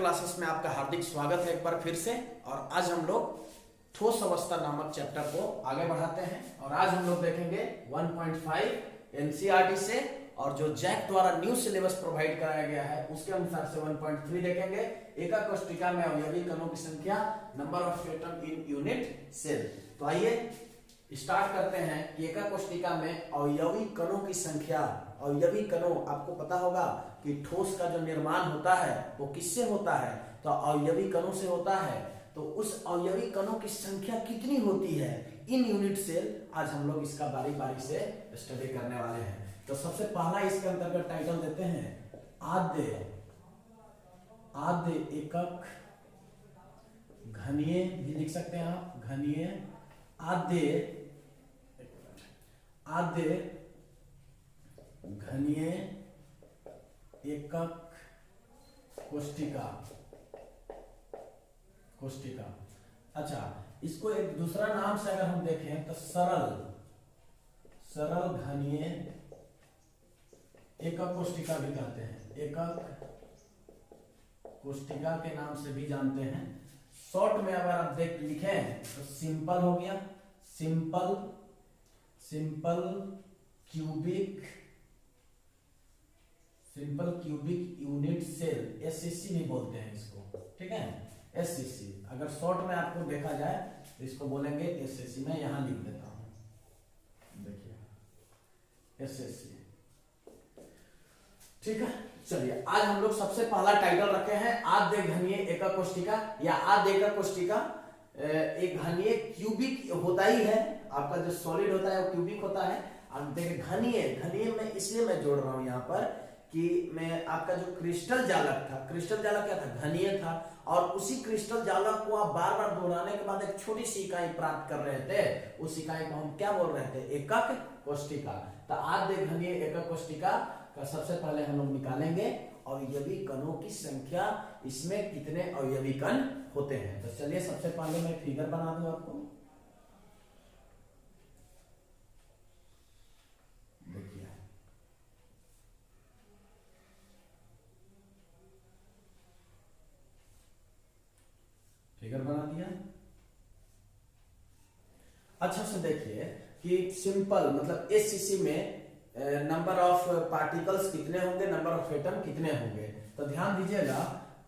Classes में आपका हार्दिक स्वागत है एक बार फिर से। और आज हम लोग ठोस अवस्था नामक चैप्टर को आगे बढ़ाते हैं और आज हम लोग देखेंगे 1.5 एनसीईआरटी से और जो जैक द्वारा न्यू सिलेबस प्रोवाइड कराया गया है उसके अनुसार से 1.3 देखेंगे। एका कोष्ठिका में अवयवी कणों की संख्या, number of atom in unit cell. तो आइए स्टार्ट करते हैं कि एका कोष्ठिका में अवयवी कणों की संख्या। अवयवी कणों, आपको पता होगा कि ठोस का जो निर्माण होता है वो किससे होता है, तो अवयवी कणों से होता है। तो उस अवयवी कणों की संख्या कितनी होती है इन यूनिट सेल, आज हम लोग इसका बारी बारी से स्टडी करने वाले हैं। तो सबसे पहला इसके अंतर्गत टाइटल देते हैं आद्य एकक घनीय, भी लिख सकते हैं आप घनीय आद्य घनीय एकक कोष्ठिका। अच्छा, इसको एक दूसरा नाम से अगर हम देखें तो सरल घनीय एकक कोष्ठिका भी कहते हैं, एकक कोष्ठिका के नाम से भी जानते हैं। शॉर्ट में अगर आप लिखें तो सिंपल हो गया, simple cubic unit cell, SCC भी बोलते हैं इसको, ठीक है। एससीसी अगर शॉर्ट में आपको देखा जाए तो इसको बोलेंगे एससीसी। मैं यहां लिख देता हूं, देखिए एससीसी, ठीक है। चलिए आज हम लोग सबसे पहला टाइटल रखे हैं आद्य घनीय एकक कोष्ठिका या आद्य एकक कोष्ठिका। एक घनीय क्यूबिक होता ही है, आपका जो सॉलिड होता है वो क्यूबिक होता है। अब देखिए घनीय में इसलिए मैं जोड़ रहा हूं यहां पर कि मैं आपका जो क्रिस्टल जालक था, क्रिस्टल जालक क्या था, घनीय था, और उसी क्रिस्टल जालक को आप बार बार दोहराने के बाद एक छोटी सी इकाई प्राप्त कर रहे थे, उस इकाई को हम क्या बोल रहे थे, एकक कोष्ठिका। तो आद्य घनीय एकक कोष्ठिका का सबसे पहले हम लोग निकालेंगे अवयवी कणों की संख्या, इसमें कितने अवयवी कण होते हैं। तो चलिए सबसे पहले मैं फिगर बना दूं आपको, देखिए फिगर बना दिया। अच्छा से देखिए कि सिंपल मतलब एससीसी में नंबर ऑफ पार्टिकल्स कितने होंगे, नंबर ऑफ एटम कितने होंगे। तो ध्यान दीजिएगा,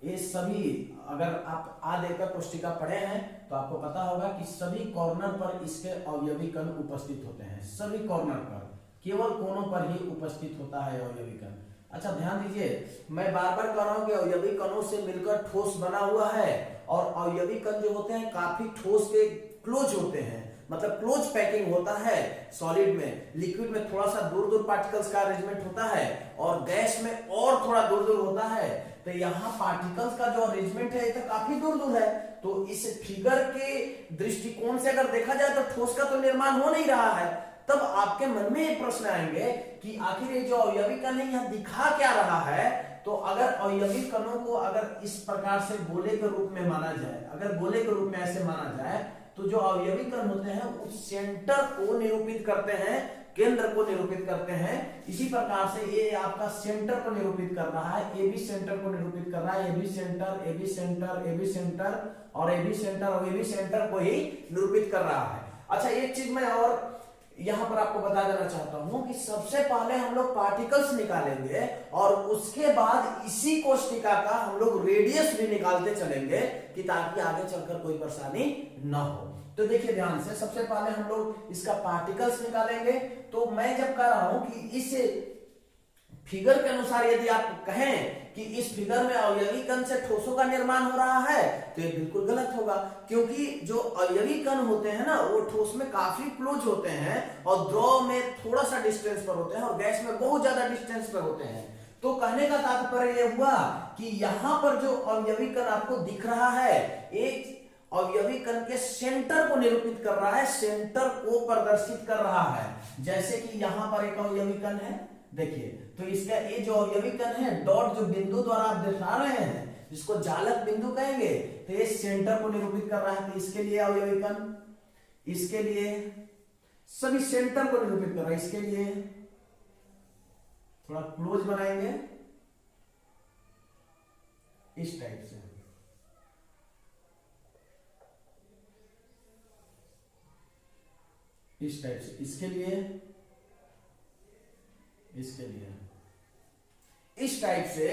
ये सभी अगर आप आद्य एकक कोष्ठिका पढ़े हैं तो आपको पता होगा कि सभी कॉर्नर पर इसके अवयवी कण उपस्थित होते हैं, सभी कॉर्नर पर, केवल कोनों पर ही उपस्थित होता है अवयवी कण। अच्छा ध्यान दीजिए, मैं बार बार कह रहा हूं कि अवयवी कणों से मिलकर ठोस बना हुआ है और अवयवी कण जो होते हैं काफी ठोस के क्लोज होते हैं, मतलब क्लोज पैकिंग होता है। सॉलिड में, लिक्विड में थोड़ा सा दूर दूर पार्टिकल्स का अरेंजमेंट होता है और गैस में और थोड़ा दूर दूर होता है। तो यहाँ पार्टिकल्स का जो अरेंजमेंट है ये तो काफी दूर दूर है। तो इस फिगर के दृष्टिकोण से अगर देखा जाए तो ठोस का तो निर्माण हो नहीं रहा है। तब आपके मन में ये प्रश्न आएंगे कि आखिर ये जो अवयवी कण है यहाँ दिखा क्या रहा है। तो अगर अवयवी कणों को अगर इस प्रकार से गोले के रूप में माना जाए, अगर गोले के रूप में ऐसे माना जाए, तो जो अवयवी कण होते हैं उस सेंटर को निरूपित करते हैं, केंद्र को निरूपित करते हैं। इसी प्रकार से ये आपका सेंटर को निरूपित कर रहा है, ए बी सेंटर को निरूपित कर रहा है, A B centre, A B centre, A B centre और ए बी सेंटर और ए बी सेंटर को ही निरूपित कर रहा है। अच्छा, एक चीज मैं और यहां पर आपको बता देना चाहता हूं कि सबसे पहले हम लोग पार्टिकल्स निकालेंगे और उसके बाद इसी कोष्ठिका का हम लोग रेडियस भी निकालते चलेंगे कि ताकि आगे चलकर कोई परेशानी ना हो। तो देखिए ध्यान से, सबसे पहले हम लोग इसका पार्टिकल्स निकालेंगे। तो मैं जब कह रहा हूं कि इस फिगर के अनुसार यदि आप कहें कि इस फिगर में अवयवी कण से ठोसों का निर्माण हो रहा है तो ये बिल्कुल गलत होगा, क्योंकि जो अवयवी कण होते हैं ना वो ठोस में काफी क्लोज होते हैं और द्रव में थोड़ा सा डिस्टेंस पर होते हैं और गैस में बहुत ज्यादा डिस्टेंस पर होते हैं। तो कहने का तात्पर्य यह हुआ कि यहां पर जो अवयवी कण आपको दिख रहा है एक अवयवी कण के सेंटर को निरूपित कर रहा है, सेंटर को प्रदर्शित कर रहा है। जैसे कि यहां पर एक अवयवी कण है, देखिए, तो इसका ये जो अवयवी कण है, डॉट जो बिंदु द्वारा आप दिखा रहे हैं जिसको जालक बिंदु कहेंगे, तो ये सेंटर को निरूपित कर रहा है। तो इसके लिए अवयवी कण, इसके लिए सभी सेंटर को निरूपित कर रहा है। इसके लिए थोड़ा क्लोज बनाएंगे इस टाइप से, इस टाइप से, इसके लिए इस टाइप से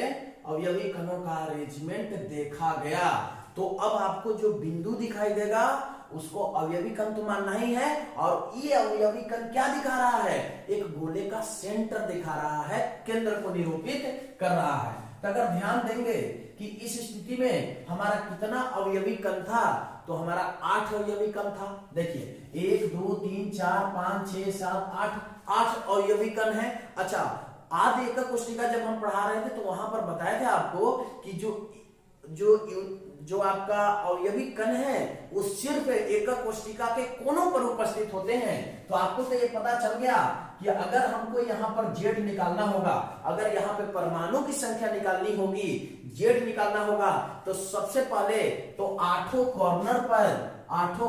अवयवी कणों का अरेंजमेंट देखा गया। तो अब आपको जो बिंदु दिखाई देगा उसको अवयवी कण तो मानना ही है, और ये अवयवी कण क्या दिखा रहा है, एक गोले का सेंटर दिखा रहा है, केंद्र को निरूपित कर रहा है। तो अगर ध्यान देंगे कि इस स्थिति में हमारा कितना अवयवी कण था, तो हमारा 8 अवयवी कण था। देखिए 1 2 3 4 5 6 7 8 अवयवी कण है। अच्छा, आदि एकक कोशिका जब हम पढ़ा रहे थे तो वहां पर बताया था आपको कि जो आपका अवयवी कण है वो सिर्फ एकक कोशिका के कोनों पर उपस्थित होते हैं। तो आपको तो ये पता चल गया कि अगर हमको यहाँ पर जेड निकालना होगा, अगर यहाँ पे परमाणु की संख्या निकालनी होगी, जेड निकालना होगा, तो सबसे पहले तो आठों कॉर्नर पर 8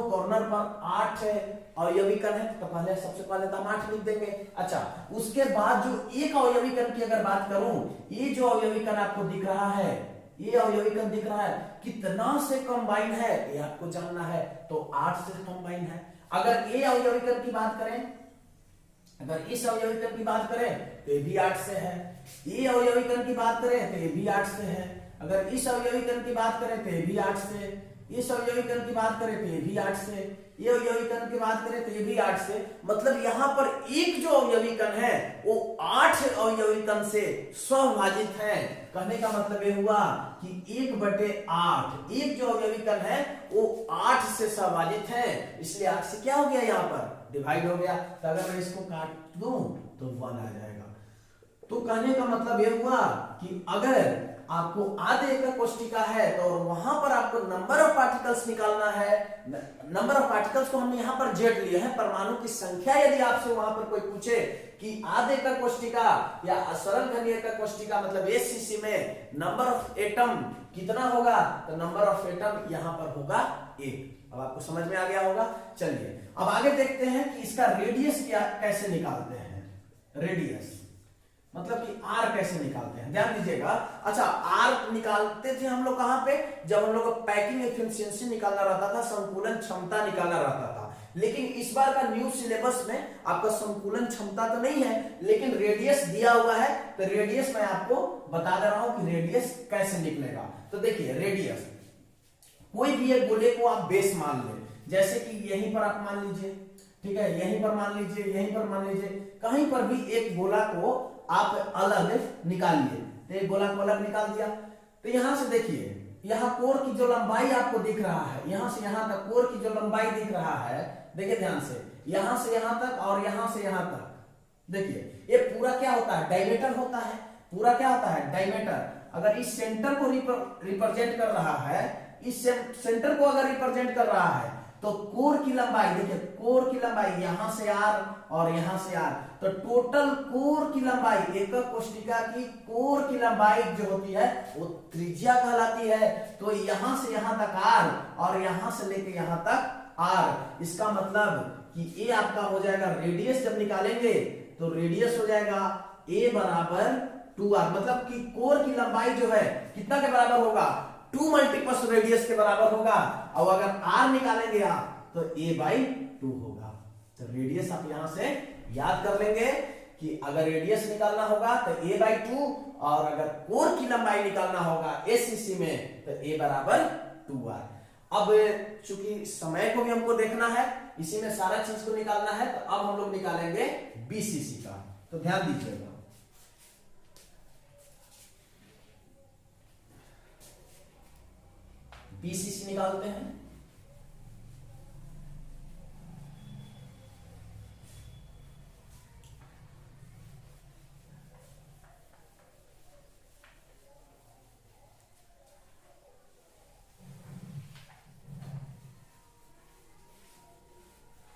अवयवी कण है, तो पहले सबसे पहले तो हम 8 लिख देंगे। अच्छा, उसके बाद जो एक अवयवी कण की अगर बात करूं, ये जो अवयवी कण आपको दिख रहा है, ये अवयवी कण दिख रहा है, कितना से कंबाइन है ये आपको जानना है, तो 8 से कंबाइन है। अगर ये अवयवी कण की बात करें, अगर इस अवयवी कण की बात करें तो ये भी 8 से है। ये अवयवी कण की बात करें तो ये भी 8 से है। अगर इस अवयवी कण की बात करें तो ये भी 8 से, इस अवयवी कण की बात करें तो ये भी 8 से, ये अवयवी कण की बात करें तो ये भी 8 से। मतलब यहाँ पर एक जो अवयवी कण है वो 8 अवयवी कण से स्वभाजित है। कहने का मतलब ये हुआ कि 1/8, एक जो अवयवी कण है वो 8 से स्वभाजित है, इसलिए 8 से क्या हो गया, यहाँ पर डिवाइड हो गया। तो अगर मैं इसको काट दूं तो 1 आ जाएगा। तो कहने का मतलब यह हुआ कि अगर आपको आधे एकक कोशिका है तो वहां पर आपको नंबर ऑफ पार्टिकल्स निकालना है। नंबर ऑफ पार्टिकल्स को हमने यहां पर जेड लिया है, परमाणु की संख्या यदि आपसे वहां पर कोई पूछे कि आधे एकक कोशिका या सरल घनीय एकक कोशिका मतलब एससीसी में नंबर ऑफ एटम कितना होगा, तो नंबर ऑफ एटम यहां पर होगा 1। अब आपको समझ में आ गया होगा। चलिए अब आगे देखते हैं कि इसका रेडियस क्या कैसे निकालते हैं। रेडियस मतलब कि आर कैसे निकालते हैं, ध्यान दीजिएगा। अच्छा, आर निकालते थे हम लोग कहां पे, जब हम लोग पैकिंग एफिशिएंसी निकालना रहता था, संकुलन क्षमता निकालना रहता था। लेकिन इस बार का न्यू सिलेबस में आपका संकुलन क्षमता तो नहीं है, लेकिन रेडियस दिया हुआ है। तो रेडियस मैं आपको बता दे रहा हूं कि रेडियस कैसे निकलेगा। तो देखिए रेडियस, कोई भी एक गोले को आप बेस मान ले, जैसे कि यहीं पर आप मान लीजिए, ठीक है, यहीं पर मान लीजिए, यहीं पर मान लीजिए, कहीं पर भी एक गोला को आप अलग निकालिए। तो एक गोला को अलग निकाल दिया, तो यहां से देखिए, यहां कोर की जो लंबाई आपको दिख रहा है, यहां से यहां तक कोर की जो लंबाई दिख रहा है, देखिए ध्यान से, यहां से यहां तक और यहां से यहां तक। देखिए ये पूरा क्या होता है, डायमीटर होता है। पूरा क्या होता है, डायमीटर। अगर इस सेंटर को रिप्रेजेंट कर रहा है, इस सेंटर को अगर रिप्रेजेंट कर रहा है, तो कोर की लंबाई देखिए, कोर की लंबाई यहां से आर और यहां से आर, तो टोटल कोर की लंबाई, एकक कोशिका की कोर की लंबाई जो होती है वो त्रिज्या कहलाती है। तो यहां से यहां तक आर और यहां से लेके यहां तक आर, इसका मतलब कि ये आपका हो जाएगा रेडियस। जब निकालेंगे तो रेडियस हो जाएगा a बराबर 2r, मतलब कि कोर की लंबाई जो है कितना के बराबर होगा, 2 मल्टीपल्स रेडियस के बराबर होगा। और अगर r निकालेंगे आप तो a/2 होगा। तो रेडियस आप यहां से याद कर लेंगे कि अगर रेडियस निकालना होगा तो a/2, और अगर कोर की लंबाई निकालना होगा एसीसी में तो a बराबर 2r। अब चूंकि समय को भी हमको देखना है, इसी में सारा चीज को निकालना है, तो अब हम लोग निकालेंगे बीसीसी का। तो ध्यान दीजिएगा, बीसीसी निकालते हैं।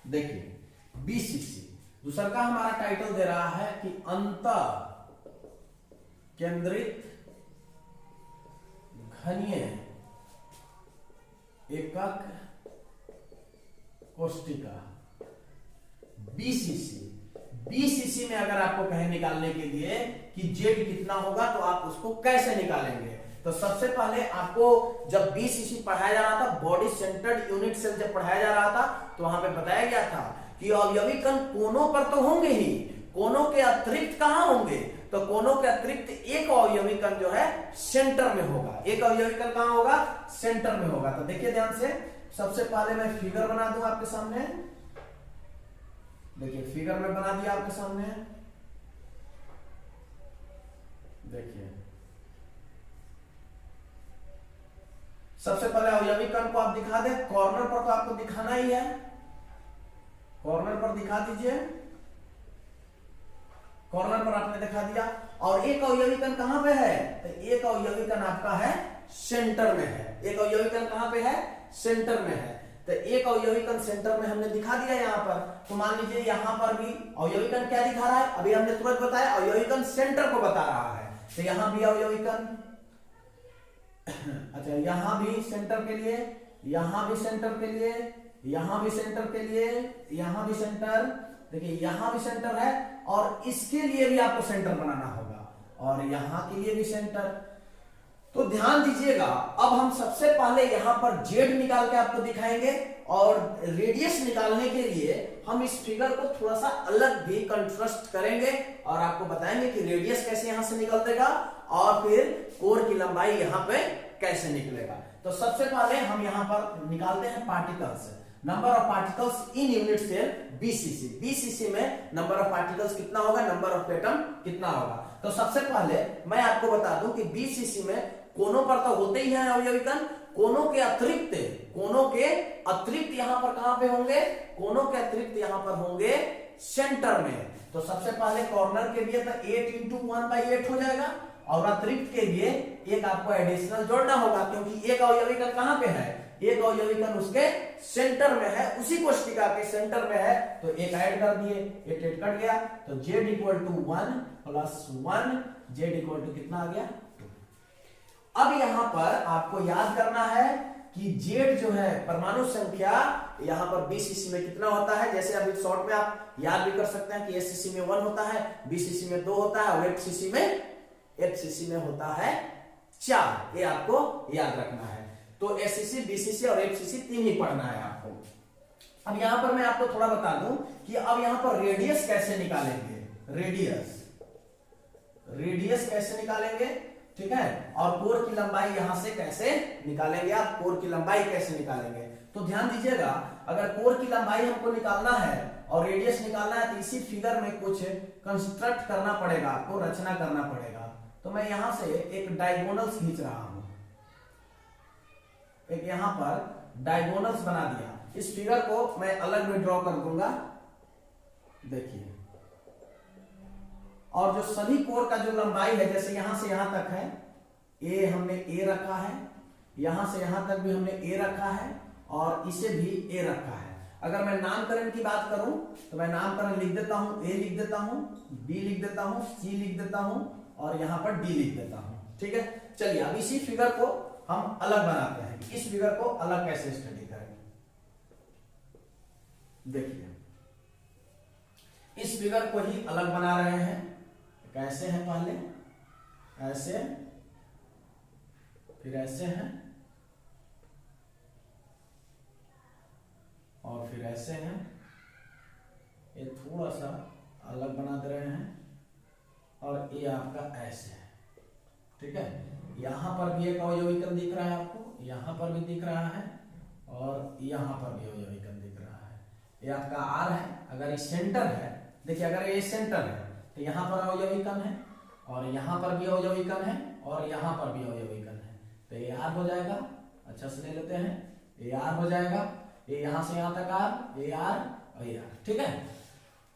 देखिए बीसीसी, दूसरा का हमारा टाइटल दे रहा है कि अंतर केंद्रित घनीय एकक कोशिका बीसीसी। बीसीसी में अगर आपको कहे निकालने के लिए कि जेड कितना होगा तो आप उसको कैसे निकालेंगे, तो सबसे पहले आपको जब बीसीसी पढ़ाया जा रहा था, बॉडी सेंटर्ड यूनिट सेल जब पढ़ाया जा रहा था, तो वहां पे बताया गया था कि अवयवी कण कोनों पर तो होंगे ही, कोनों के अतिरिक्त कहां होंगे, तो कोनों के अतिरिक्त एक अवयवी कण जो है सेंटर में होगा। एक अवयवी कण कहां होगा, सेंटर में होगा। तो देखिए ध्यान से, सबसे पहले मैं फिगर बना दूं आपके सामने। देखिए फिगर में बना दिया आपके सामने। देखिए सबसे पहले अवयवी कण को आप दिखा दें, कॉर्नर पर तो आपको दिखाना ही है, कॉर्नर पर दिखा दीजिए। कॉर्नर पर आपने दिखा दिया। और एक अवयवी कण कहां पे है, तो एक अवयवी कण आपका है सेंटर में है। एक अवयवी कण कहां पे है, सेंटर में है। तो एक अवयवी कण सेंटर में हमने दिखा दिया यहां पर। तो मान लीजिए यहां पर भी अवयवी कण क्या दिखा रहा है, अभी हमने तुरंत बताया अवयवी कण सेंटर को बता रहा है। तो यहां भी अवयवी कण, अच्छा यहां भी सेंटर के लिए, यहां भी सेंटर के लिए, यहां भी सेंटर के लिए, यहां भी सेंटर, देखिए यहां भी सेंटर है और इसके लिए भी आपको सेंटर बनाना होगा और यहां के लिए भी सेंटर। तो ध्यान दीजिएगा, अब हम सबसे पहले यहां पर जेड निकाल के आपको दिखाएंगे और रेडियस निकालने के लिए हम इस फिगर को थोड़ा सा अलग भी कंट्रास्ट करेंगे और आपको बताएंगे कि रेडियस कैसे यहां से निकल देगा और फिर कोर की लंबाई यहां पे कैसे निकलेगा। तो सबसे पहले हम यहां पर निकालते हैं particles, number of particles in unit cell BCC. BCC में नंबर ऑफ पार्टिकल्स कितना होगा, नंबर ऑफ एटम कितना होगा। तो सबसे पहले मैं आपको बता दूं कि बीसीसी में कोनों पर तो होते ही हैं अवयवी कण, कोनों के अतिरिक्त, कोनों के अतिरिक्त यहां पर कहां पे होंगे, कोनों के अतिरिक्त यहां पर होंगे सेंटर में। तो सबसे पहले कॉर्नर के लिए तो 8 इंटू 1/8 हो जाएगा और अतिरिक्त के लिए एक आपको एडिशनल जोड़ना होगा क्योंकि एक अवयवी कण कहां पे है, एक अवयवी कण उसके सेंटर में है, उसी कोशिका के सेंटर में है। तो एक ऐड कर दिए, 8 कट गया तो z equal to 1 plus 1, z equal to कितना आ गया 2। अब यहां पर आपको याद करना है कि z जो है परमाणु संख्या यहां पर बीसीसी में कितना होता है। जैसे अभी शॉर्ट में आप याद भी कर सकते हैं कि एससीसी में 1 होता है, बीसीसी में 2 होता है और एफसीसी में होता है 4। ये आपको याद रखना है। तो एससीसी, बीसीसी और एफसीसी 3 ही पढ़ना है आपको। अब यहां पर मैं आपको थोड़ा बता दूं कि अब यहां पर रेडियस कैसे निकालेंगे, रेडियस कैसे निकालेंगे, ठीक है। और कोर की लंबाई यहां से कैसे निकालेंगे, आप कोर की लंबाई कैसे निकालेंगे। तो ध्यान दीजिएगा, अगर कोर की लंबाई हमको निकालना है और रेडियस निकालना है तो इसी फिगर में कुछ कंस्ट्रक्ट करना पड़ेगा, आपको रचना करना पड़ेगा। तो मैं यहां से एक डायगोनल्स खींच रहा हूं, एक यहां पर डायगोनल्स बना दिया। इस फिगर को मैं अलग में ड्रॉ कर दूंगा, देखिए। और जो सभी कोर का जो लंबाई है, जैसे यहां से यहां तक है, ए हमने ए रखा है, यहां से यहां तक भी हमने ए रखा है और इसे भी ए रखा है। अगर मैं नामकरण की बात करूं तो मैं नामकरण लिख देता हूं, ए लिख देता हूं, बी लिख देता हूं, सी लिख देता हूं और यहां पर डी लिख देता हूं, ठीक है। चलिए अब इसी फिगर को हम अलग बनाते हैं। इस फिगर को अलग कैसे स्टडी करेंगे, देखिए इस फिगर को ही अलग बना रहे हैं। कैसे हैं, पहले ऐसे, फिर ऐसे हैं और फिर ऐसे हैं। ये थोड़ा सा अलग बना दे रहे हैं और ये आपका ऐसे है, ठीक है। यहां पर भी एक अवयवी कण दिख रहा है आपको, यहां पर भी दिख रहा है और यहां पर भी अवयवी कण दिख रहा है। ये आपका आर है। अगर ये सेंटर है, देखिए अगर ये सेंटर है तो यहां पर अवयवी कण है और यहां पर भी अवयवी कण है और यहां पर भी अवयवी कण है। तो ये आर हो जाएगा, अच्छा से ले लेते हैं, ये आर हो जाएगा, ये यहां से यहां तक आर, ये आर और ये आर, ठीक है।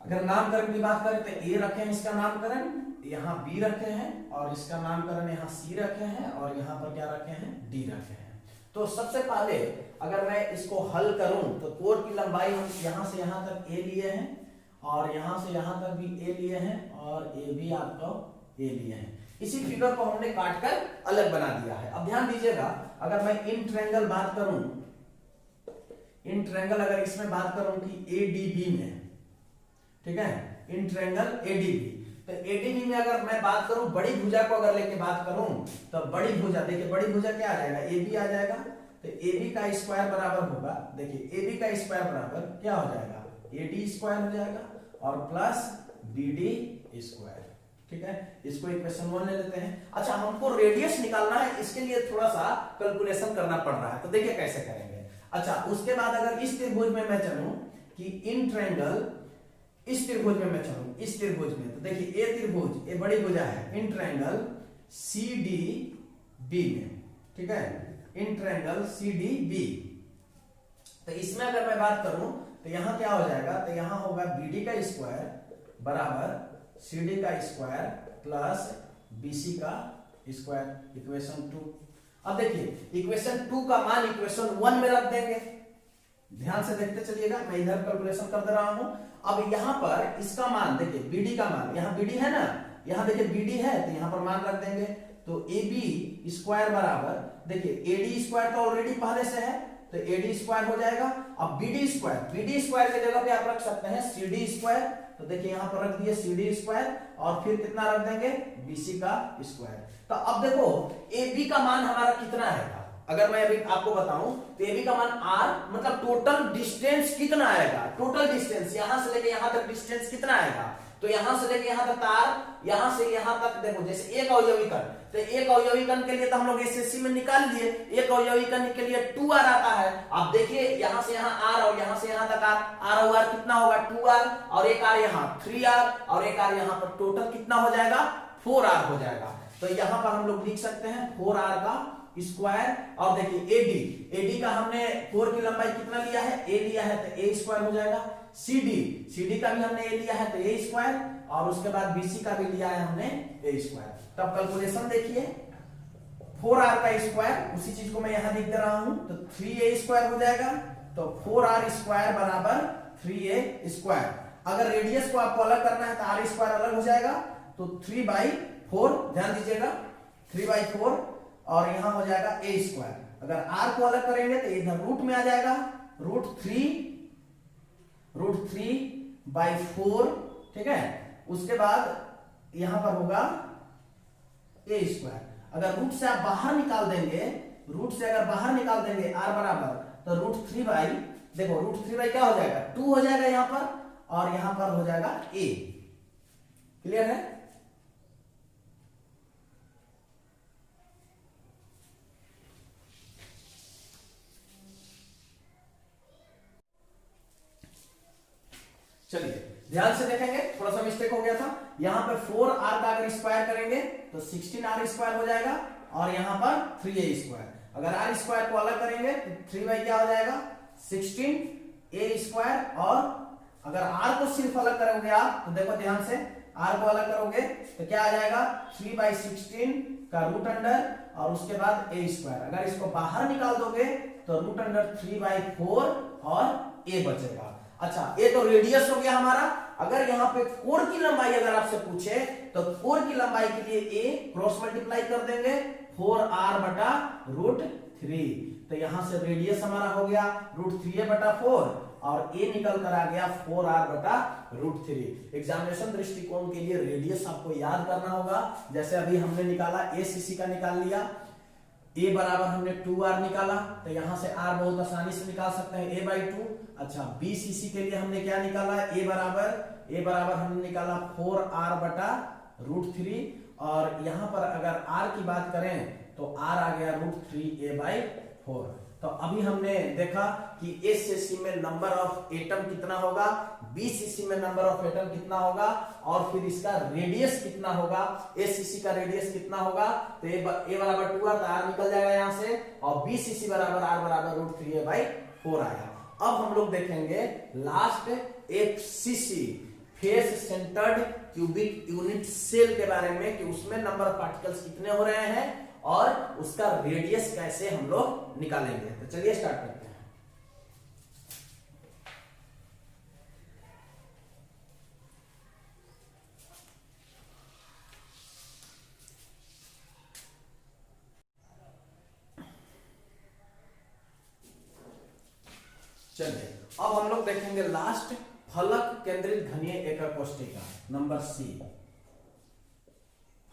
अगर नामकरण की बात करें तो ए रखे हैं इसका नामकरण, यहाँ बी रखे हैं और इसका नामकरण यहाँ सी रखे हैं और यहाँ पर क्या रखे हैं, डी रखे हैं। तो सबसे पहले अगर मैं इसको हल करूं तो कोर की लंबाई हम यहाँ से यहाँ तक ए लिए हैं और यहाँ से यहाँ तक भी ए लिए हैं और ए भी आपका ए लिए हैं। इसी फिगर को हमने काट कर अलग बना दिया है। अब ध्यान दीजिएगा, अगर मैं इन ट्रायंगल बात करूं, इन ट्रायंगल अगर इसमें बात करूं कि एडीबी में, ठीक है, इन ट्रायंगल एडीबी, तो एडीबी में अगर मैं बात करूं बड़ी भुजा को अगर लेके बात करूं तो बड़ी भुजा, देखिए बड़ी भुजा क्या आ जाएगा, एबी आ जाएगा। तो एबी का स्क्वायर बराबर होगा, देखिए एबी का स्क्वायर बराबर क्या हो जाएगा, AD स्क्वायर हो जाएगा और प्लस BD स्क्वायर। ठीक है, इसको इक्वेशन 1 ले लेते हैं। अच्छा, हमको रेडियस निकालना है, इसके लिए थोड़ा सा कैलकुलेशन करना पड़ रहा है, तो देखिए कैसे करेंगे। अच्छा, उसके बाद अगर इस त्रिभुज में मैं चलूं कि इन ट्रायंगल, इस त्रिभुज में मैं चलूं, इस त्रिभुज में, तो देखिए ए त्रिभुज, ए बड़ी भुजा है, इन ट्रायंगल CDB में, ठीक है, इन ट्रायंगल CDB, तो इसमें अगर मैं बात करूं तो यहां क्या हो जाएगा, तो यहां होगा BD का स्क्वायर बराबर CD का स्क्वायर प्लस BC का स्क्वायर, इक्वेशन 2। अब देखिए इक्वेशन 2 का मान इक्वेशन 1 में रख देंगे, ध्यान से देखते चलिएगा, मैं इधर कैलकुलेशन कर दे रहा हूं। अब यहां पर इसका मान देखिए, BD का मान, यहां BD है ना, यहां देखिए BD है, तो यहां पर मान रख देंगे, तो AB स्क्वायर बराबर, देखिए AD स्क्वायर तो ऑलरेडी पहले से है, तो AD स्क्वायर हो जाएगा। अब BD स्क्वायर की जगह पे आप रख सकते हैं CD स्क्वायर, तो देखिए यहां पर रख दिए CD स्क्वायर और फिर कितना रख देंगे, BC का स्क्वायर। तो अब देखो AB का मान हमारा कितना आएगा, अगर मैं अभी आपको बताऊं तो AB का मान R, मतलब टोटल डिस्टेंस कितना आएगा, टोटल डिस्टेंस यहां से लेके यहां तक डिस्टेंस कितना आएगा, तो यहां से लेके यहां तक तार, यहां से यहां तक देखो, जैसे एक अवयवी कण, तो एक अवयवी कण के लिए तो हम लोग एसएससी में निकाल लिए, एक अवयवी कण के लिए 2R आता है। आप देखिए यहां से यहां R और यहां से यहां तक R और R कितना होगा 2R, और एक R यहां 3R और एक R यहां पर, टोटल कितना हो जाएगा 4R हो जाएगा। तो यहां पर हम लोग लिख सकते हैं 4R का स्क्वायर, और देखिए AD का हमने 4 की लंबाई कितना लिया है, A लिया है, तो A स्क्वायर हो जाएगा। CD का भी हमने A लिया है, तो A स्क्वायर, और उसके बाद BC का भी लिया है हमने A स्क्वायर। तब कैलकुलेशन देखिए, 4R का स्क्वायर, उसी चीज को मैं यहां लिख दे रहा हूं, तो 3A स्क्वायर हो जाएगा, तो 4R स्क्वायर बराबर 3A स्क्वायर। अगर रेडियस को आपको अलग करना है तो R स्क्वायर अलग हो जाएगा, तो 3/4, ध्यान दीजिएगा 3/4, और यहां हो जाएगा A स्क्वायर। अगर R को अलग करेंगे तो इधर रूट में आ जाएगा, √3/4, ठीक है। उसके बाद यहां पर होगा A स्क्वायर। अगर रूट से आप बाहर निकाल देंगे, रूट से अगर बाहर निकाल देंगे R बराबर, तो √3 देखो √3 क्या हो जाएगा 2 हो जाएगा यहां पर, और यहां पर हो जाएगा A। क्लियर है? चलिए ध्यान से देखेंगे, थोड़ा सा मिस्टेक हो गया था, यहां पे 4R का अगर स्क्वायर करेंगे तो 16R स्क्वायर हो जाएगा, और यहां पर 3A स्क्वायर। अगर R स्क्वायर को अलग करेंगे तो 3 क्या हो जाएगा 16A स्क्वायर, और अगर R को सिर्फ अलग करोगे आप, तो देखो ध्यान से, R को अलग करोगे तो क्या आ जाएगा 3/16 का रूट अंडर, और उसके बाद A स्क्वायर। अगर इसको बाहर निकाल दोगे तो रूट अंडर 3/4 और A बचेगा। अच्छा, ये तो रेडियस हो गया हमारा। अगर यहाँ पे कोण की लंबाई अगर आपसे पूछे, तो कोण की लंबाई के लिए A क्रॉस मल्टीप्लाई कर देंगे 4R बटा √3, तो यहां से रेडियस हमारा हो गया √3A बटा 4, और A निकल कर आ गया 4R बटा √3। एग्जामिनेशन दृष्टिकोण के लिए रेडियस आपको याद करना होगा, जैसे अभी हमने निकाला ACC का निकाल लिया, A बराबर हमने 2R निकाला, तो यहां से R बहुत आसानी से निकाल सकते हैं A/2। अच्छा, BCC के लिए हमने क्या निकाला, A बराबर हमने निकाला 4R बटा √3, और यहां पर अगर R की बात करें तो R आ गया √3A/4। तो अभी हमने देखा कि ACC में नंबर ऑफ एटम कितना होगा, BCC में नंबर ऑफ एटम कितना होगा, और फिर इसका रेडियस कितना होगा, ACC का रेडियस कितना होगा, तो A बराबर 2R, तो R निकल जाएगा यहां से, और BCC बराबर R बराबर √3A/4 आया। अब हम लोग देखेंगे last FCC, face centred cubic unit cell के बारे में, कि उसमें नंबर ऑफ पार्टिकल्स कितने हो रहे हैं और उसका रेडियस कैसे हम लोग निकालेंगे। तो चलिए स्टार्ट करते हैं। चलिए अब हम लोग देखेंगे लास्ट, फलक केंद्रित घनीय एकक कोष्ठिका नंबर C,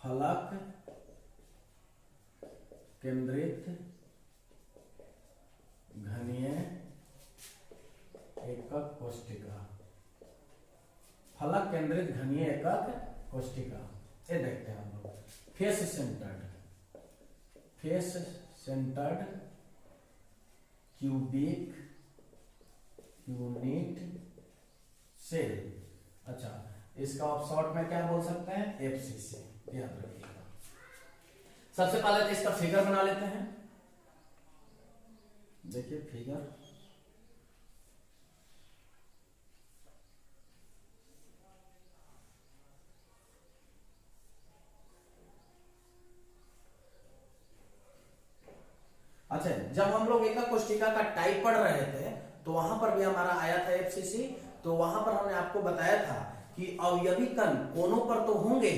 फलक केंद्रित घनीय एकक कोष्ठिका। फलक केंद्रित घनीय एकक कोष्टिका। ये देखते हैं हम लोग face centred cubic unit cell. अच्छा, इसका आप शॉर्ट में क्या बोल सकते हैं, एफसीसी, याद रखिएगा। सबसे पहले तो इसका फिगर बना लेते हैं। देखिए फिगर, अच्छा, जब हम लोग एकक कोष्टिका का टाइप पढ़ रहे थे तो वहां पर भी हमारा आया था एफसीसी। तो वहां पर हमने आपको बताया था कि अवयवी कण कोनों पर तो होंगे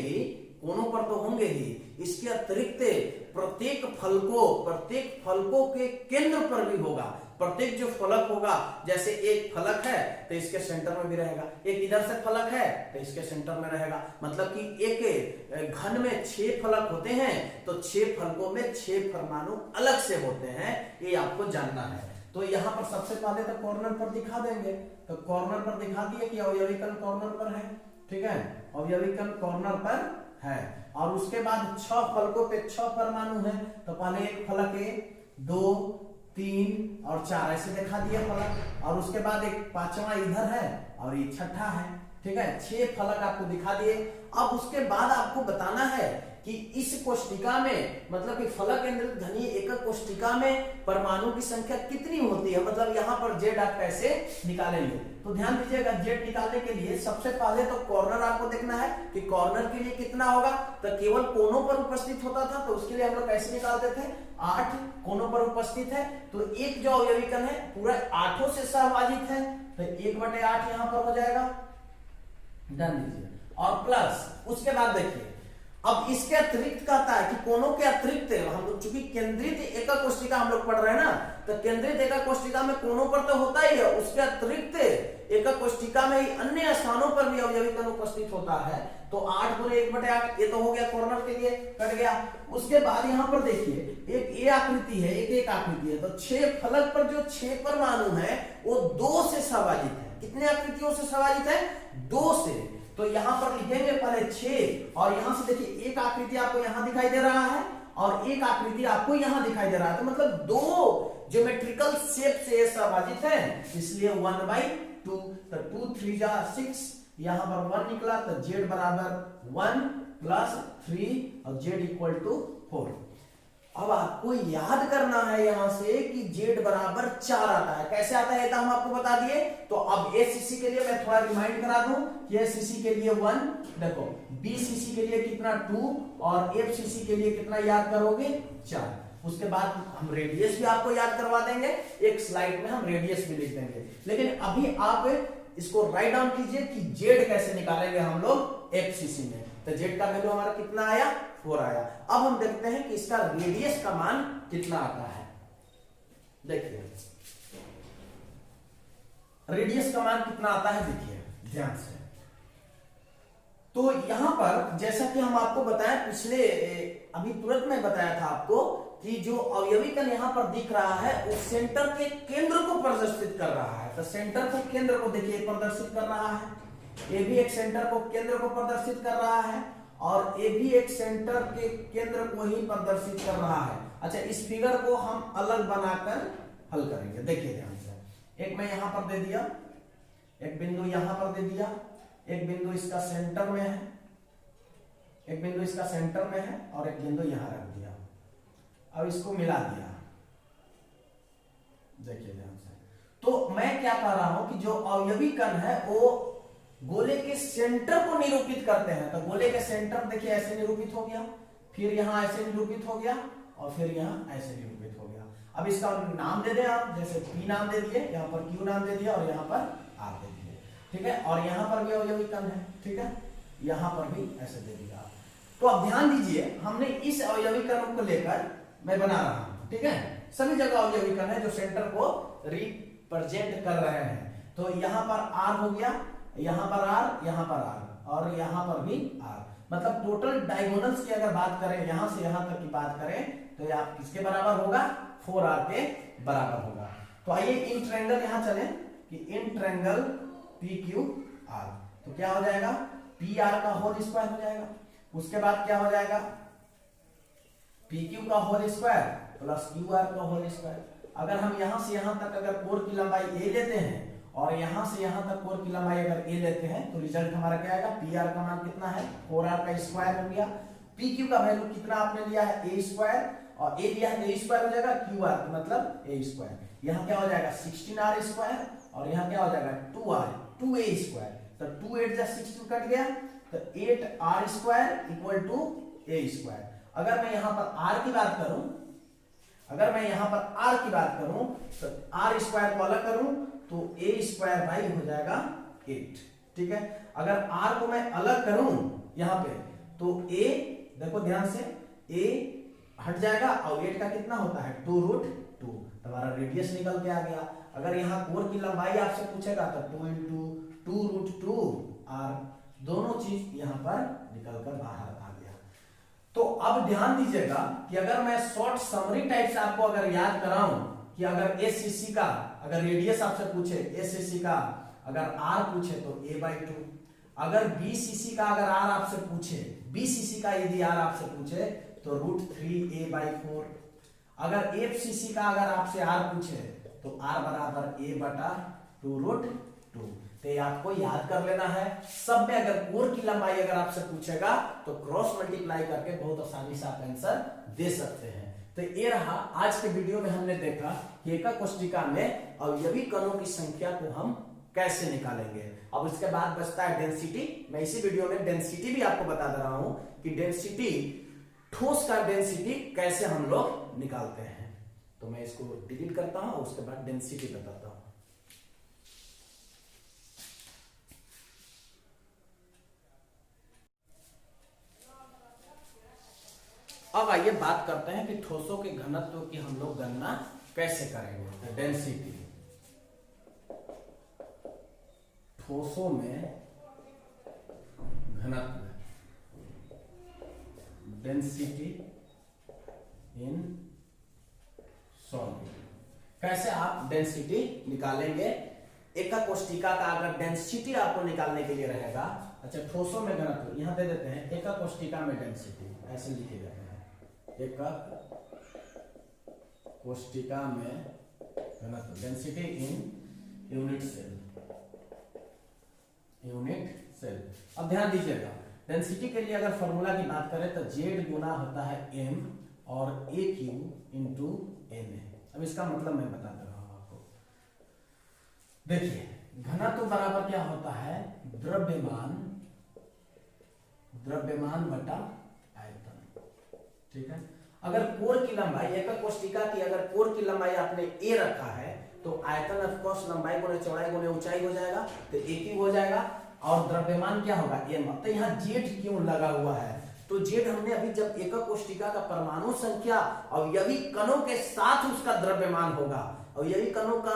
ही, इसके अतिरिक्त प्रत्येक फलकों के केंद्र पर भी होगा। प्रत्येक जो फलक होगा, जैसे एक फलक है तो इसके सेंटर में भी रहेगा, एक इधर से फलक है तो इसके सेंटर में रहेगा। मतलब कि एक घन में 6 फलक होते हैं तो 6 फलकों में 6 परमाणु अलग से होते हैं, ये आपको जानना है। तो यहाँ पर सबसे पहले तो कॉर्नर पर दिखा देंगे, तो कॉर्नर पर दिखा दिए कि अवयवी कण कॉर्नर पर है, ठीक है, अवयवी कण कॉर्नर पर है। और उसके बाद 6 फलकों पे 6 परमाणु है, तो पहले एक फलक 1, 2, 3 और 4 ऐसे दिखा दिया फलक, और उसके बाद एक 5वां इधर है और ये 6ठा है, ठीक है, 6 फलक आपको दिखा दिए। अब उसके बाद आपको बताना है कि इस कोष्टिका में, मतलब कि फलक केंद्रित घनीय एकक कोष्टिका में परमाणु की संख्या कितनी होती है, मतलब यहाँ पर जेड आप कैसे निकालेंगे। तो ध्यान दीजिएगा, जेड निकालने के लिए सबसे पहले तो कॉर्नर आपको देखना है कि कॉर्नर के लिए कितना होगा। तो केवल कोनों पर उपस्थित होता था, तो उसके लिए हम लोग कैसे निकालते थे, 8 कोनों पर उपस्थित है तो एक जो अवयवी कण है पूरा 8 से सहभाजित है, तो 1/8 यहाँ पर हो जाएगा, डन दीजिए। और प्लस उसके बाद देखिए, अब इसके अतिरिक्त कहता है कि कोनों के अतिरिक्त, हम लोग चूंकि केंद्रित एकक कोष्टिका हम लोग पढ़ रहे हैं ना, तो केंद्रित एकक कोष्टिका में कोनों पर तो होता ही है, उसके अतिरिक्त एकक कोष्टिका में ही अन्य स्थानों पर भी अवयवी कण उपस्थित होता है। तो 8 गुणे 1/8 ये तो हो गया, कॉर्नर के लिए कट गया। उसके बाद यहाँ पर देखिए एक ए आकृति है, एक आकृति है, तो 6 फलक पर जो 6 परमाणु है वो 2 से सहभाजित है। कितने आकृतियों से सहभाजित है, 2 से। तो यहां पर लिखेंगे पहले 6, और यहां से देखिए एक आकृति आपको यहां दिखाई दे रहा है और एक आकृति आपको यहां दिखाई दे रहा है, तो मतलब 2 ज्योमेट्रिकल शेप से सहभाजित है, इसलिए 1/2। तो 2 3 जा 6, यहां पर 1 निकला, तो z बराबर 1 + 3 और z = 4। अब आपको याद करना है यहां से कि z बराबर 4 आता है। कैसे आता है तो हम आपको बता दिए। तो अब एसीसी के लिए मैं थोड़ा रिमाइंड करा दूं कि एसीसी के लिए 1, देखो बीसीसी के लिए कितना 2 और एफसीसी के लिए कितना याद करोगे, 4। उसके बाद हम रेडियस भी आपको याद करवा देंगे, एक स्लाइड में हम रेडियस भी लिख देंगे। लेकिन अभी आप इसको राइट डाउन कीजिए कि जेड कैसे निकालेंगे हम लोग एफसीसी में। तो जेड का वैल्यू हमारा कितना आया, 4 आया। अब हम देखते हैं कि इसका रेडियस का मान कितना आता है। देखिए रेडियस का मान कितना आता है, देखिए ध्यान से। तो यहां पर जैसा कि हम आपको बताएं पिछले, अभी तुरंत में बताया था आपको कि जो अवयवी कण यहां पर दिख रहा है वो सेंटर के केंद्र को प्रदर्शित कर रहा है। तो सेंटर के केंद्र को देखिए प्रदर्शित कर रहा है, ये भी एक सेंटर को केंद्र को प्रदर्शित कर रहा है और ये भी एक सेंटर के केंद्र को ही प्रदर्शित कर रहा है। अच्छा, इस फिगर को हम अलग बनाकर हल करेंगे। देखिए ध्यान से, एक मैं यहां पर दे दिया, एक बिंदु यहां पर दे दिया, एक बिंदु इसका सेंटर में है, एक बिंदु इसका सेंटर में है और एक बिंदु यहां रख दिया। अब इसको मिला दिया, देखिए ध्यान से। तो मैं क्या कह रहा हूं कि जो अवयवी कण है वो गोले के सेंटर को निरूपित करते हैं। तो गोले के सेंटर देखिए ऐसे निरूपित हो गया, फिर यहां ऐसे निरूपित हो गया और फिर यहां ऐसे निरूपित हो गया। अब इसका नाम दे दें आप, जैसे P नाम दे दिए, यहां पर Q नाम दे दिया और यहां पर R दे दिए, ठीक है। और यहां पर भी अवयवी कण है, ठीक है, यहां पर भी ऐसे दे दिया। तो अब ध्यान दीजिए, हमने इस अवयवी कण को लेकर मैं बना रहा हूं, ठीक है। सभी जगह अवयवी कण है जो सेंटर को रिप्रेजेंट कर रहे हैं। तो यहां पर R हो गया, यहां पर R, यहां पर R और यहां पर भी R। मतलब टोटल डायगोनल्स की अगर बात करें, यहां से यहां तक की बात करें, तो ये आप किसके बराबर होगा, 4R के बराबर होगा। तो आइए इन ट्रायंगल यहां चलें कि इन ट्रायंगल PQR, तो क्या हो जाएगा, पी आर का होल स्क्वायर हो जाएगा। उसके बाद क्या हो जाएगा, पी क्यू का whole square plus Q R का होल स्क्वायर। अगर हम यहां से यहां तक अगर कोर की लंबाई ए लेते हैं और यहां से यहां तक कोर की लंबाई अगर ए लेते हैं तो रिजल्ट हमारा क्या आएगा, पी आर का मान कितना है, 4r का स्क्वायर हो गया। पी क्यू का वैल्यू कितना आपने लिया है, ए स्क्वायर, और ए लिया है ए स्क्वायर हो जाएगा, क्यू आर मतलब ए स्क्वायर। यहाँ क्या हो जाएगा 16r स्क्वायर और यहाँ क्या हो जाएगा 2r 2a स्क्वायर। तो 2 8 जा 16 कट गया तो 8r square equal to a square. अगर मैं यहाँ पर r की बात करूं, अगर मैं यहाँ पर r की बात करूं तो r स्क्वायर को अलग करूं तो a स्क्वायर भाई हो जाएगा 8। ठीक है, अगर r को मैं अलग करूं यहाँ पे तो a, देखो ध्यान से, a हट जाएगा और 8 का कितना होता है 2√2, हमारा रेडियस निकल के आ गया। अगर यहाँ कोर की लंबाई आपसे पूछेगा तो 2 × 2√2 r, दोनों चीज यहाँ पर निकल कर बाहर आ गया। तो अब ध्यान दीजिएगा कि अगर मैं शॉर्ट समरी टाइप से आपको अगर याद कराऊं कि अगर एससीसी का अगर रेडियस आपसे पूछे, एससीसी का अगर r पूछे तो a/2, अगर बीसीसी का अगर r आपसे पूछे, बीसीसी का यदि r आपसे पूछे तो √3a/4, अगर एफसीसी का अगर आपसे r पूछे तो r बराबर a/2√2। तो ये आपको याद कर लेना है। सब में अगर कोर की लंबाई अगर आपसे पूछेगा तो क्रॉस मल्टीप्लाई करके बहुत आसानी से आप आंसर दे सकते हैं। तो ये रहा आज के वीडियो में हमने देखा कि एकक कोष्ठिका में अवयवी कणों की संख्या को हम कैसे निकालेंगे। अब उसके बाद बचता है डेंसिटी। मैं इसी वीडियो में डेंसिटी भी आपको बता दे रहा हूं कि डेंसिटी, ठोस का डेंसिटी कैसे हम लोग निकालते हैं। तो मैं इसको डिलीट करता हूं और उसके बाद डेंसिटी बताता हूं। अब आइए बात करते हैं कि ठोसों के घनत्व की हम लोग गणना कैसे करेंगे। तो डेंसिटी, ठोसों में घनत्व, डेंसिटी इन सॉलिड। कैसे आप डेंसिटी निकालेंगे। एकक कोष्ठिका का अगर डेंसिटी आपको निकालने के लिए रहेगा, अच्छा ठोसों में घनत्व यहां दे देते हैं, एकक कोष्ठिका में डेंसिटी ऐसे लिखे जाते हैं, एकक कोष्ठिका में घनत्व, density in unit cell, unit cell. अब ध्यान दीजिएगा, डेंसिटी के लिए अगर फॉर्मूला की बात करें तो Z गुना होता है m और AQ इंटू Na। अब इसका मतलब मैं बता दे रहा हूं आपको। देखिए घनत्व बराबर क्या होता है, द्रव्यमान, द्रव्यमान बटा आयतन। ठीक है, अगर कोर की लंबाई, एकक कोष्ठिका की अगर कोर की लंबाई आपने a रखा है तो आयतन ऑफ कोर्स लंबाई गुने चौड़ाई गुने ऊंचाई हो जाएगा तो AQ हो जाएगा, और द्रव्यमान क्या होगा m। तो यहाँ Z क्यों लगा हुआ है, तो Z हमने अभी जब एकक कोष्ठिका का परमाणु संख्या अवयवी कणों के साथ उसका द्रव्यमान होगा, अवयवी कणों का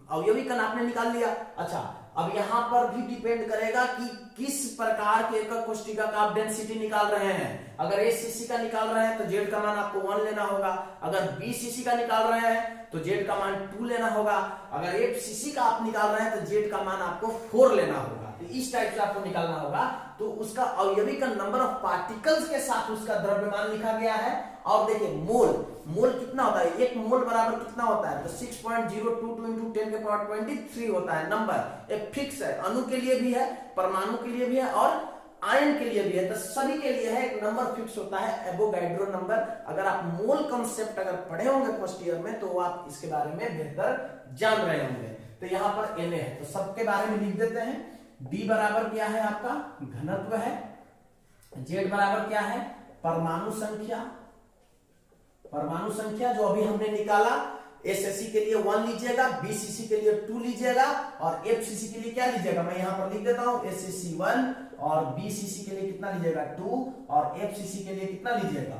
अवयवी कण आपने निकाल लिया। अच्छा अब यहां पर भी डिपेंड करेगा कि किस प्रकार के एकक कोष्ठिका का आप डेंसिटी निकाल रहे हैं। अगर एसीसी का निकाल रहे हैं तो Z का मान आपको 1 लेना होगा, अगर बीसीसी का निकाल रहे हैं तो Z का मान 2 लेना होगा, अगर एफसीसी का आप निकाल रहे हैं तो Z का मान आपको 4 लेना होगा। तो इस टाइप से आपको निकालना होगा। तो उसका अवयवी का नंबर ऑफ पार्टिकल्स के साथ उसका द्रव्यमान लिखा गया है। और देखिए मोल, मोल कितना होता है, एक मोल बराबर कितना होता है तो 6.022 इंटू 10 के पावर 23 होता है। नंबर एक फिक्स है, अणु के लिए भी है, परमाणु के लिए भी है और आयन के लिए भी है, तो सभी के लिए है, एक नंबर फिक्स होता है एवोगाड्रो नंबर। अगर आप मोल कंसेप्ट अगर पढ़े होंगे फर्स्ट ईयर में तो आप इसके बारे में बेहतर जान रहे होंगे। तो यहाँ पर Na है तो सबके बारे में लिख देते हैं। D बराबर क्या है आपका घनत्व है, Z बराबर क्या है परमाणु संख्या, परमाणु संख्या जो अभी हमने निकाला। एसएससी के लिए 1 लीजिएगा, बीसीसी के लिए 2 लीजिएगा और एफसीसी के लिए क्या लीजिएगा, मैं यहां पर लिख देता हूं एसएससी 1 और बीसीसी के लिए कितना लीजिएगा 2 और एफसीसी के लिए कितना लीजिएगा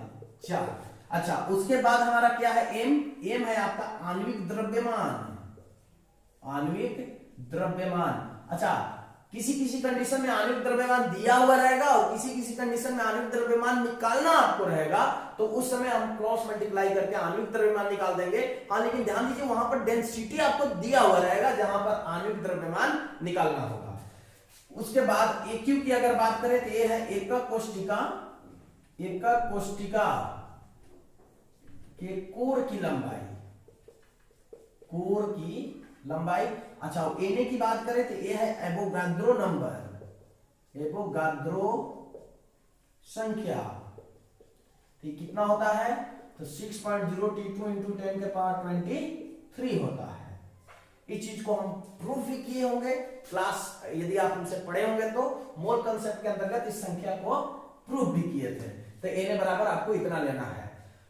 4। अच्छा उसके बाद हमारा क्या है एम, एम है आपका आणविक द्रव्यमान, आणविक द्रव्यमान। अच्छा किसी किसी कंडीशन में आणविक द्रव्यमान दिया हुआ रहेगा और किसी किसी कंडीशन में आणविक द्रव्यमान निकालना आपको रहेगा, तो उस समय हम क्रॉस मल्टीप्लाई करके आणविक द्रव्यमान निकाल देंगे। हाँ लेकिन ध्यान दीजिए वहां पर डेंसिटी आपको दिया हुआ रहेगा जहां पर आणविक द्रव्यमान निकालना होगा। उसके बाद AQ की अगर बात करें तो ये है एकक कोष्टिका के कोर की लंबाई। अच्छा, Na की बात करें तो ये है एवोगाद्रो नंबर, एवोगाद्रो संख्या। ठीक, कितना होता है तो 6.0T2 इंटू 10 के पावर 23 होता है। इस चीज को हम प्रूफ भी किए होंगे क्लास, यदि आप हमसे पढ़े होंगे तो मोल कंसेप्ट के अंतर्गत इस संख्या को प्रूफ भी किए थे। तो Na बराबर आपको इतना लेना है।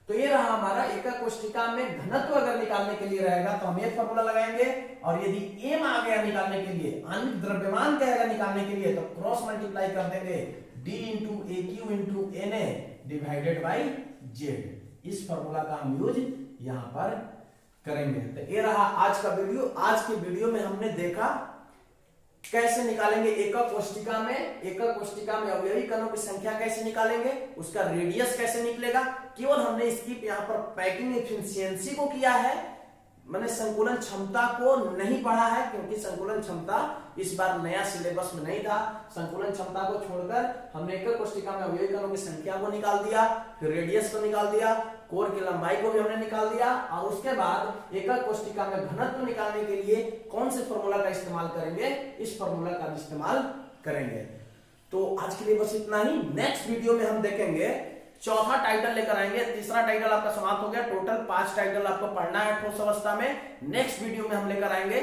तो ये रहा हमारा एकक कोष्टिका में घनत्व अगर निकालने के लिए रहेगा तो हम ये फॉर्मूला लगाएंगे, और यदि एम आ गया निकालने के लिए, आणविक द्रव्यमान कहेगा निकालने के लिए, तो क्रॉस मल्टीप्लाई कर देंगे D into AQ into Na divided by Z। इस फॉर्मूला का हम यूज यहां पर करेंगे। तो ये रहा आज का वीडियो। आज के वीडियो में हमने देखा कैसे निकालेंगे एकक कोष्टिका में अवयवी कणों की संख्या कैसे निकालेंगे, उसका रेडियस कैसे निकलेगा। केवल हमने इसकी यहाँ पर पैकिंग एफिशिएंसी को किया है, मैंने संकुलन क्षमता को नहीं पढ़ा है, क्योंकि संकुलन क्षमता इस बार नया सिलेबस में नहीं था। संकुलन क्षमता को छोड़कर हमने एकक कोष्टिका में अवयवी कणों की संख्या को निकाल दिया, फिर रेडियस को निकाल दिया, कोर की लंबाई को भी हमने निकाल दिया, और उसके बाद एकक कोष्टिका में घनत्व निकालने के लिए कौन से फॉर्मूला का इस्तेमाल करेंगे, इस फॉर्मूला का इस्तेमाल करेंगे। तो आज के लिए बस इतना ही। नेक्स्ट वीडियो में हम देखेंगे, चौथा टाइटल लेकर आएंगे। तीसरा टाइटल आपका समाप्त हो गया, टोटल 5 टाइटल आपको पढ़ना है ठोस अवस्था में। नेक्स्ट वीडियो में हम लेकर आएंगे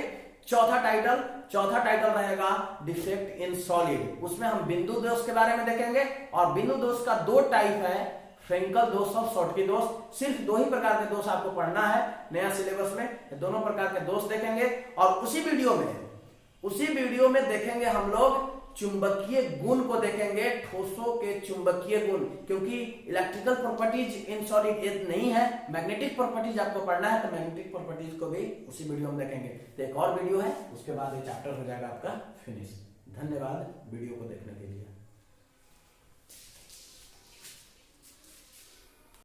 चौथा टाइटल रहेगा डिफेक्ट इन सॉलिड। उसमें हम बिंदु दोष के बारे में देखेंगे, और बिंदु दोष का 2 टाइप है, फ्रेंकल दोष और शॉर्टकी दोष। सिर्फ 2 ही प्रकार के दोष आपको पढ़ना है नया सिलेबस में, दोनों प्रकार के दोष देखेंगे। और उसी वीडियो में देखेंगे हम लोग चुंबकीय गुण को देखेंगे, ठोसों के चुंबकीय गुण, क्योंकि इलेक्ट्रिकल प्रॉपर्टीज इन सॉलिड नहीं है, मैग्नेटिक प्रॉपर्टीज आपको पढ़ना है, तो मैग्नेटिक प्रॉपर्टीज को भी उसी वीडियो में देखेंगे। तो एक और वीडियो है, उसके बाद ये चैप्टर हो जाएगा आपका फिनिश। धन्यवाद वीडियो को देखने के लिए।